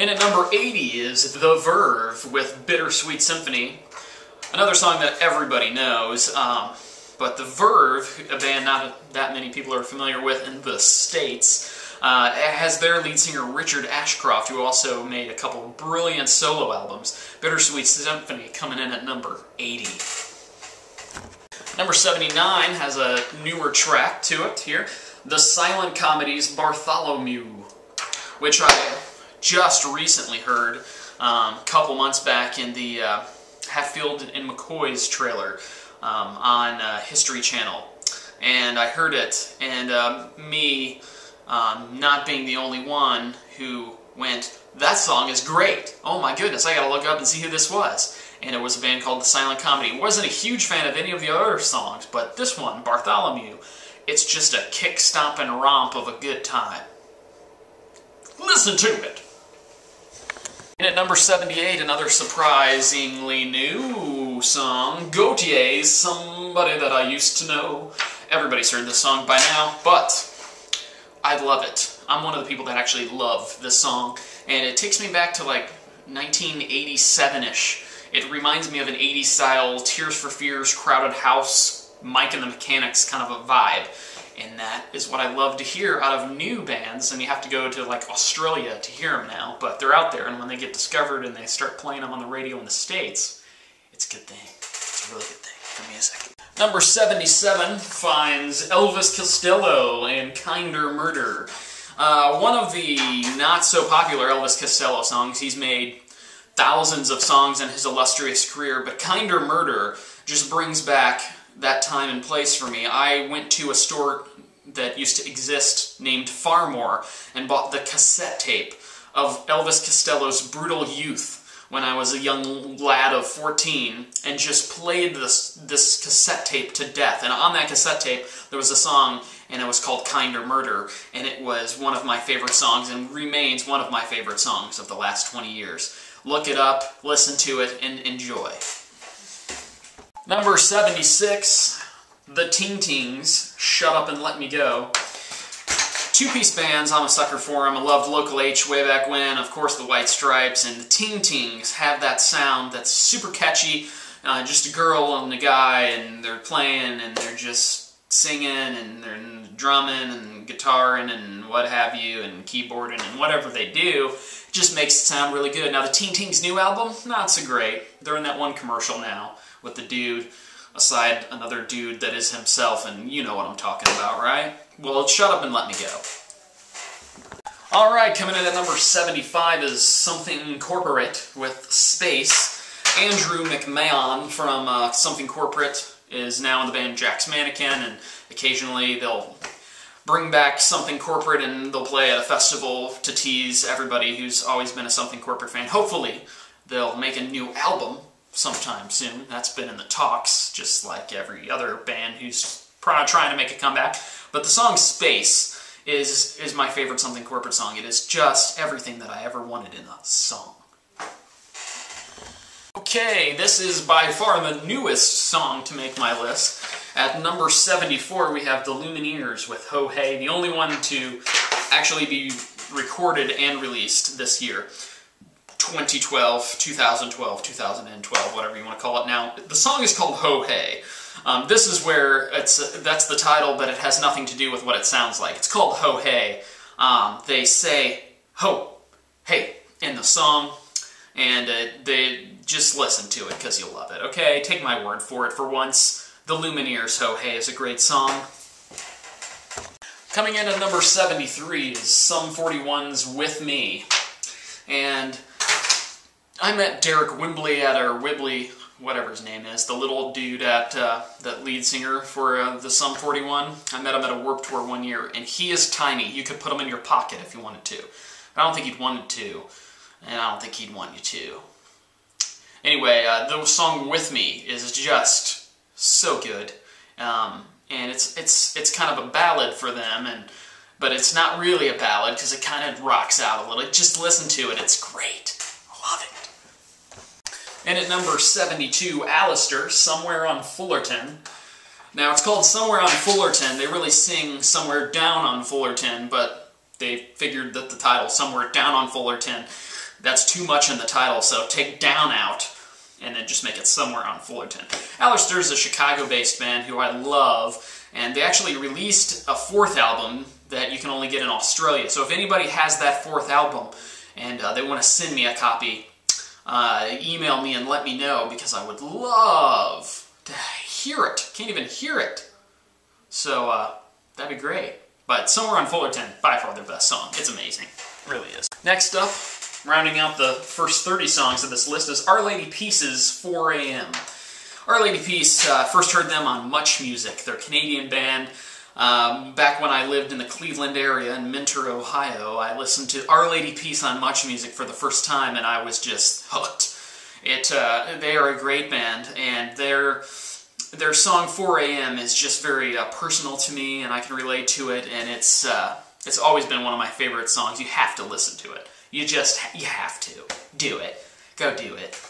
And at number 80 is The Verve with Bittersweet Symphony. Another song that everybody knows, but The Verve, a band not that many people are familiar with in the States, has their lead singer Richard Ashcroft, who also made a couple of brilliant solo albums. Bittersweet Symphony coming in at number 80. Number 79 has a newer track to it here, The Silent Comedy's Bartholomew, which I just recently heard a couple months back in the Hatfield and McCoy's trailer on History Channel. And I heard it, and me not being the only one who went, that song is great! Oh my goodness, I gotta look up and see who this was. And it was a band called The Silent Comedy. Wasn't a huge fan of any of the other songs, but this one, Bartholomew, it's just a kick-stomping romp of a good time. Listen to it! And at number 78, another surprisingly new song, Gautier's Somebody That I Used to Know. Everybody's heard this song by now, but I love it. I'm one of the people that actually love this song, and it takes me back to like 1987-ish. It reminds me of an 80s style Tears for Fears, Crowded House, Mike and the Mechanics kind of a vibe. And that is what I love to hear out of new bands, and you have to go to like Australia to hear them now, but they're out there, and when they get discovered and they start playing them on the radio in the States, it's a good thing. It's a really good thing for music. Number 77 finds Elvis Costello and Kinder Murder. One of the not-so-popular Elvis Costello songs. He's made thousands of songs in his illustrious career, but Kinder Murder just brings back that time and place for me. I went to a store that used to exist named Farmore and bought the cassette tape of Elvis Costello's Brutal Youth when I was a young lad of 14, and just played this cassette tape to death. And on that cassette tape there was a song, and it was called Kinder Murder, and it was one of my favorite songs and remains one of my favorite songs of the last 20 years. Look it up, listen to it, and enjoy. Number 76, The Ting Tings, Shut Up and Let Me Go. Two-piece bands, I'm a sucker for them. I loved Local H way back when, of course the White Stripes, and the Ting Tings have that sound that's super catchy. Just a girl and a guy, and they're playing, and they're just singing, and they're drumming, and guitaring, and what have you, and keyboarding, and whatever they do. It just makes it sound really good. Now the Ting Tings' new album, not so great. They're in that one commercial now with the dude aside another dude that is himself, and you know what I'm talking about, right? Well, shut up and let me go. Alright, coming in at number 75 is Something Corporate with Space. Andrew McMahon from Something Corporate is now in the band Jack's Mannequin, and occasionally they'll bring back Something Corporate and they'll play at a festival to tease everybody who's always been a Something Corporate fan. Hopefully they'll make a new album sometime soon. That's been in the talks, just like every other band who's trying to make a comeback. But the song Space is my favorite Something Corporate song. It is just everything that I ever wanted in a song. Okay, this is by far the newest song to make my list. At number 74 we have the Lumineers with Ho Hey, the only one to actually be recorded and released this year. 2012, 2012, 2012, whatever you want to call it now. The song is called Ho Hey. This is where that's the title, but it has nothing to do with what it sounds like. It's called Ho Hey. They say ho, hey in the song, and they just listen to it because you'll love it. Okay, take my word for it for once. The Lumineers' Ho Hey is a great song. Coming in at number 73 is Sum 41's With Me. And I met Derek Wimbley whatever his name is, the little dude at that lead singer for the Sum 41. I met him at a Warped Tour one year, and he is tiny. You could put him in your pocket if you wanted to. I don't think he'd wanted to, and I don't think he'd want you to. Anyway, the song With Me is just so good, and it's kind of a ballad for them, but it's not really a ballad because it kind of rocks out a little. Just listen to it, it's great. I love it. And at number 72, Alistair, Somewhere on Fullerton. Now, it's called Somewhere on Fullerton. They really sing Somewhere Down on Fullerton, but they figured that the title, Somewhere Down on Fullerton, That's too much in the title, so take down out, and then just make it somewhere on Fullerton. Alistair is a Chicago-based band who I love, and they actually released a 4th album that you can only get in Australia. So if anybody has that 4th album and they want to send me a copy, email me and let me know, because I would love to hear it. Can't even hear it. So that'd be great. But Somewhere on Fullerton, by far their best song. It's amazing. It really is. Next up, rounding out the first 30 songs of this list, is Our Lady Peace's 4 a.m. Our Lady Peace, first heard them on Much Music. They're a Canadian band. Back when I lived in the Cleveland area in Minter, Ohio, I listened to Our Lady Peace on Much Music for the first time, and I was just hooked. They are a great band, and their song 4 a.m. is just very personal to me, and I can relate to it, and it's always been one of my favorite songs. You have to listen to it. You have to. Do it. Go do it.